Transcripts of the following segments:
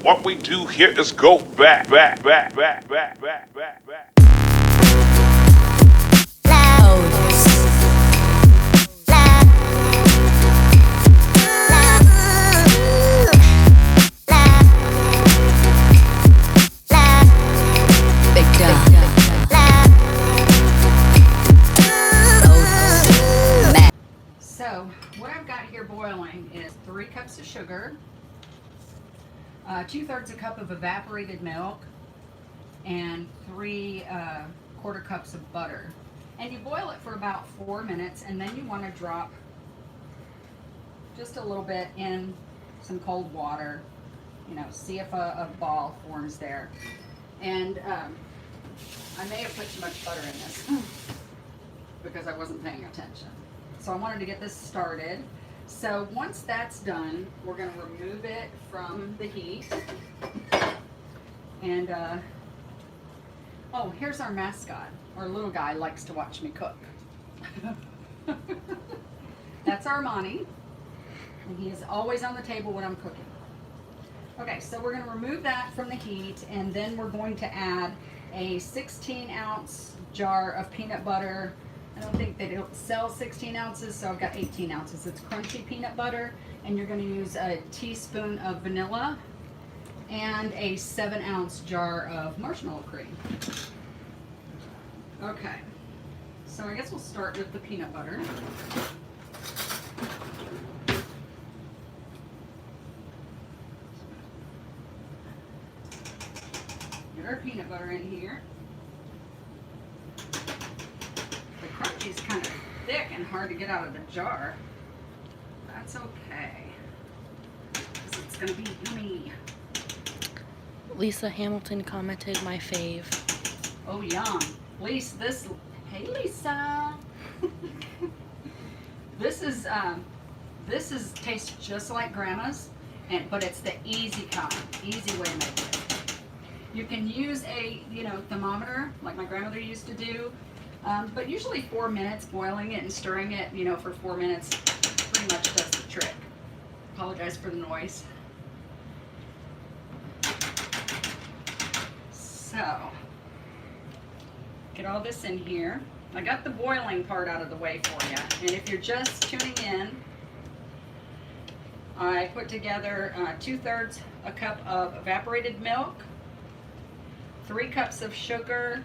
What we do here is go back. So what I've got here boiling is 3 cups of sugar, 2/3 a cup of evaporated milk, and 3 quarter cups of butter. And you boil it for about 4 minutes, and then you want to drop just a little bit in some cold water, you know, see if a ball forms there. And I may have put too much butter in this because I wasn't paying attention. So I wanted to get this started. So once that's done, we're going to remove it from the heat. And oh, here's our mascot. Our little guy likes to watch me cook. That's Armani, and he is always on the table when I'm cooking. Okay, so we're going to remove that from the heat, and then we're going to add a 16-ounce jar of peanut butter. I don't think they don't sell 16 ounces, so I've got 18 ounces. It's crunchy peanut butter, and you're going to use a teaspoon of vanilla and a 7-ounce jar of marshmallow cream. Okay, so I guess we'll start with the peanut butter. Get our peanut butter in here. The crunchy's kind of thick and hard to get out of the jar. That's okay, because it's going to be yummy. Lisa Hamilton commented my fave. Oh, yum. Lisa, hey Lisa. This tastes just like Grandma's, but it's the easy kind, easy way to make it. You can use a, thermometer like my grandmother used to do, but usually 4 minutes boiling it and stirring it, for 4 minutes pretty much does the trick. Apologize for the noise. So, get all this in here. I got the boiling part out of the way for you. And if you're just tuning in, I put together 2/3 a cup of evaporated milk, 3 cups of sugar,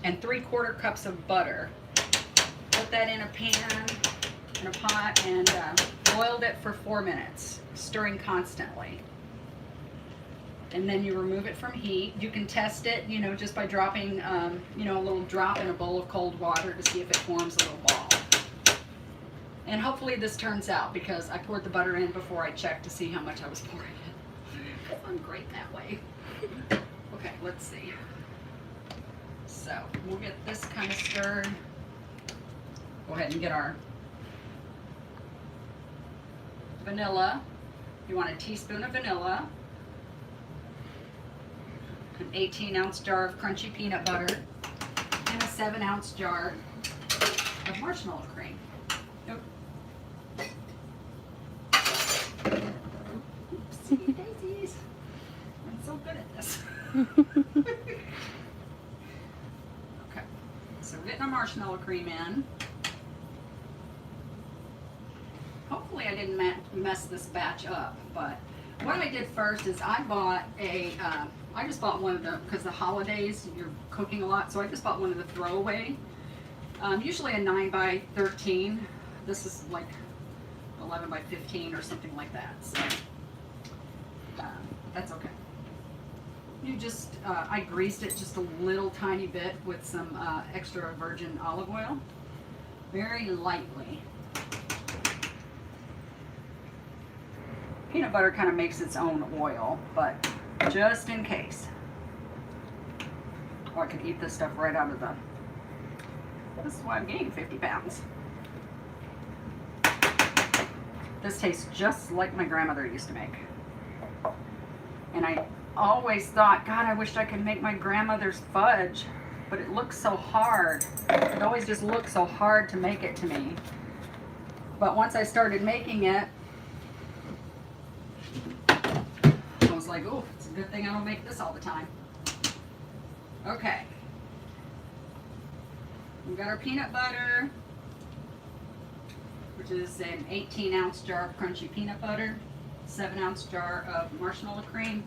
and 3/4 cups of butter. Put that in a pan, in a pot, and boiled it for 4 minutes, stirring constantly. And then you remove it from heat. You can test it, just by dropping, a little drop in a bowl of cold water to see if it forms a little ball. And hopefully this turns out, because I poured the butter in before I checked to see how much I was pouring in. I'm great that way. Okay, let's see. So we'll get this kind of stirred. Go ahead and get our vanilla. You want a teaspoon of vanilla. An 18-ounce jar of crunchy peanut butter, and a 7-ounce jar of marshmallow cream. Oopsie daisies. I'm so good at this. Okay, so we're getting our marshmallow cream in. Hopefully I didn't mess this batch up, but what I did first is I bought I just bought one of the, because the holidays, you're cooking a lot, so I just bought one of the throwaway. Usually a 9 by 13. This is like 11 by 15 or something like that, so that's okay. You just, I greased it just a little tiny bit with some extra virgin olive oil, very lightly. Peanut butter kind of makes its own oil, but just in case. Or I could eat this stuff right out of the... This is why I'm gaining 50 pounds. This tastes just like my grandmother used to make. And I always thought, God, I wished I could make my grandmother's fudge, but it looks so hard. It always just looked so hard to make it to me. But once I started making it, like, oh, it's a good thing I don't make this all the time. Okay. We've got our peanut butter, which is an 18-ounce jar of crunchy peanut butter, 7-ounce jar of marshmallow cream,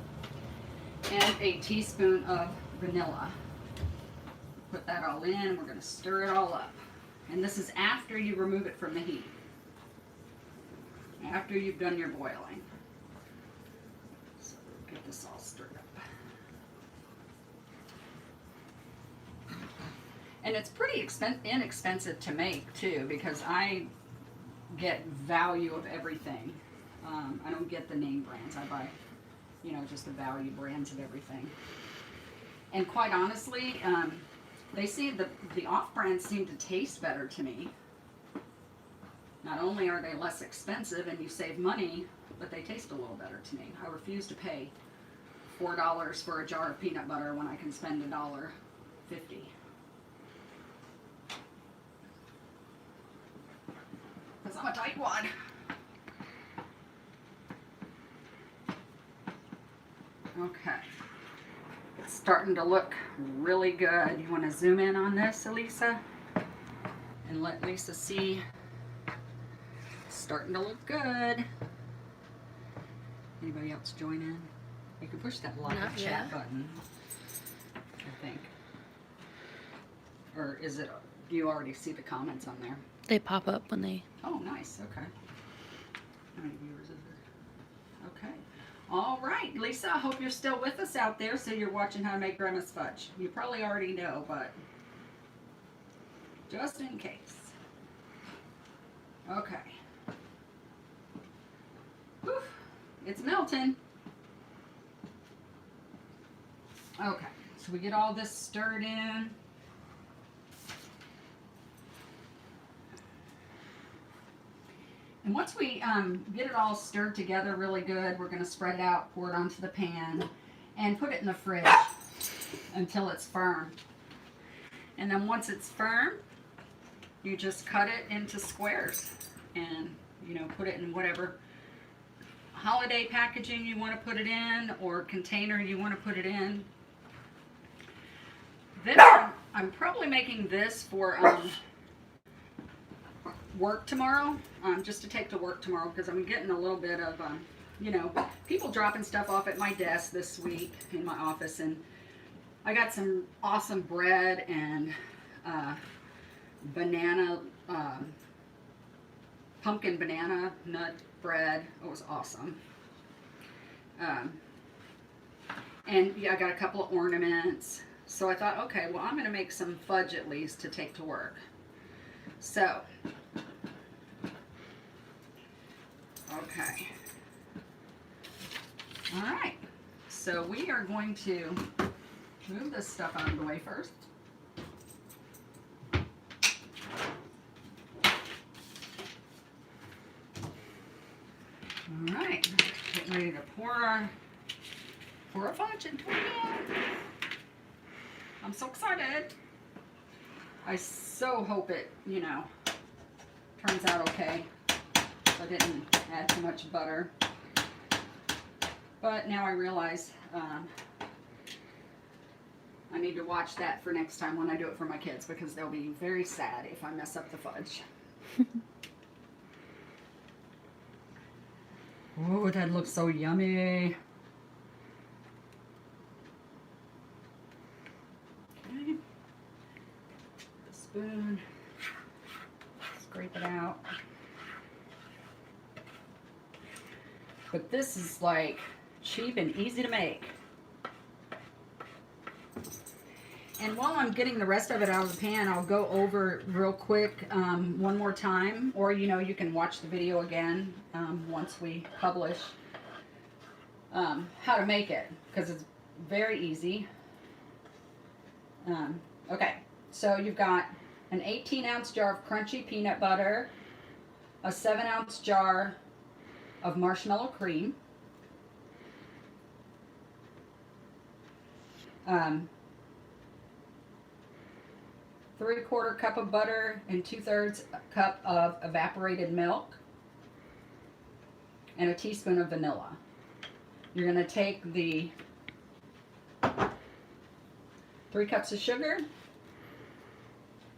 and a teaspoon of vanilla. Put that all in. We're going to stir it all up. And this is after you remove it from the heat. After you've done your boiling. So get this all stirred up. And it's pretty inexpensive to make too, because I get value of everything. I don't get the name brands. I buy, you know, just the value brands of everything. And quite honestly, they see the off brands seem to taste better to me. Not only are they less expensive and you save money, but they taste a little better to me. I refuse to pay $4 for a jar of peanut butter when I can spend $1.50. Because I'm a tightwad. Okay. It's starting to look really good. You want to zoom in on this, Elisa? And let Lisa see. It's starting to look good. Anybody else join in? You can push that live chat button, I think. Or is it, do you already see the comments on there? They pop up when they... Oh, nice. Okay. How many viewers is there? Okay. All right, Lisa, I hope you're still with us out there, so you're watching how to make Grandma's fudge. You probably already know, but just in case. Okay. Whew. It's melting. Okay, so we get all this stirred in. And once we get it all stirred together really good, we're going to spread it out, pour it onto the pan, and put it in the fridge until it's firm. And then once it's firm, you just cut it into squares and, you know, put it in whatever holiday packaging you want to put it in or container you want to put it in. This, I'm probably making this for work tomorrow, just to take to work tomorrow, because I'm getting a little bit of, you know, people dropping stuff off at my desk this week in my office, and I got some awesome bread and banana, pumpkin banana nut bread. It was awesome. And yeah, I got a couple of ornaments. So I thought, okay, well, I'm going to make some fudge at least to take to work. So, okay. All right. So we are going to move this stuff out of the way first. All right. Getting ready to pour a fudge into it. I'm so excited. I so hope it, you know, turns out okay. I didn't add too much butter. But now I realize I need to watch that for next time when I do it for my kids, because they'll be very sad if I mess up the fudge. Oh, that looks so yummy. Okay. The spoon. Scrape it out. But this is like cheap and easy to make. And while I'm getting the rest of it out of the pan, I'll go over real quick one more time. Or, you know, you can watch the video again once we publish how to make it, because it's very easy. Okay, so you've got an 18-ounce jar of crunchy peanut butter, a 7-ounce jar of marshmallow cream, 3/4 cup of butter and 2/3 cup of evaporated milk, and a teaspoon of vanilla. You're going to take the 3 cups of sugar,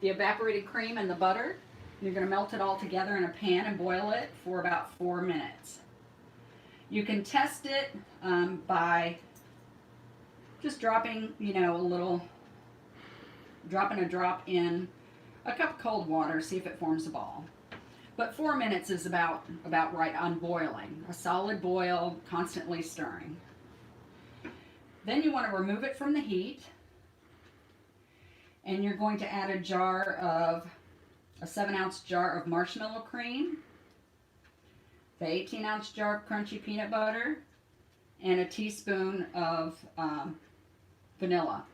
the evaporated cream, and the butter. You're going to melt it all together in a pan and boil it for about 4 minutes. You can test it by just dropping, dropping a drop in a cup of cold water, see if it forms a ball. But 4 minutes is about right on boiling. A solid boil, constantly stirring. Then you want to remove it from the heat. And you're going to add a 7-ounce jar of marshmallow cream, the 18-ounce jar of crunchy peanut butter, and a teaspoon of vanilla.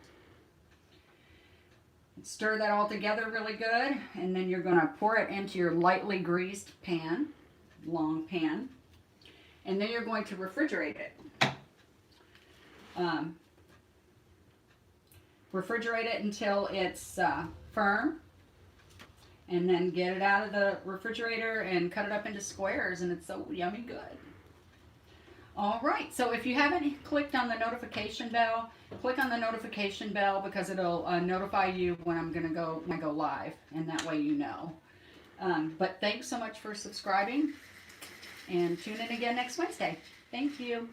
Stir that all together really good, and then you're going to pour it into your lightly greased pan, long pan, and then you're going to refrigerate it. Refrigerate it until it's firm, and then get it out of the refrigerator and cut it up into squares, and it's so yummy good. All right, so if you haven't clicked on the notification bell, click on the notification bell because it'll notify you when I'm going to go live, and that way you know. But thanks so much for subscribing, and tune in again next Wednesday. Thank you.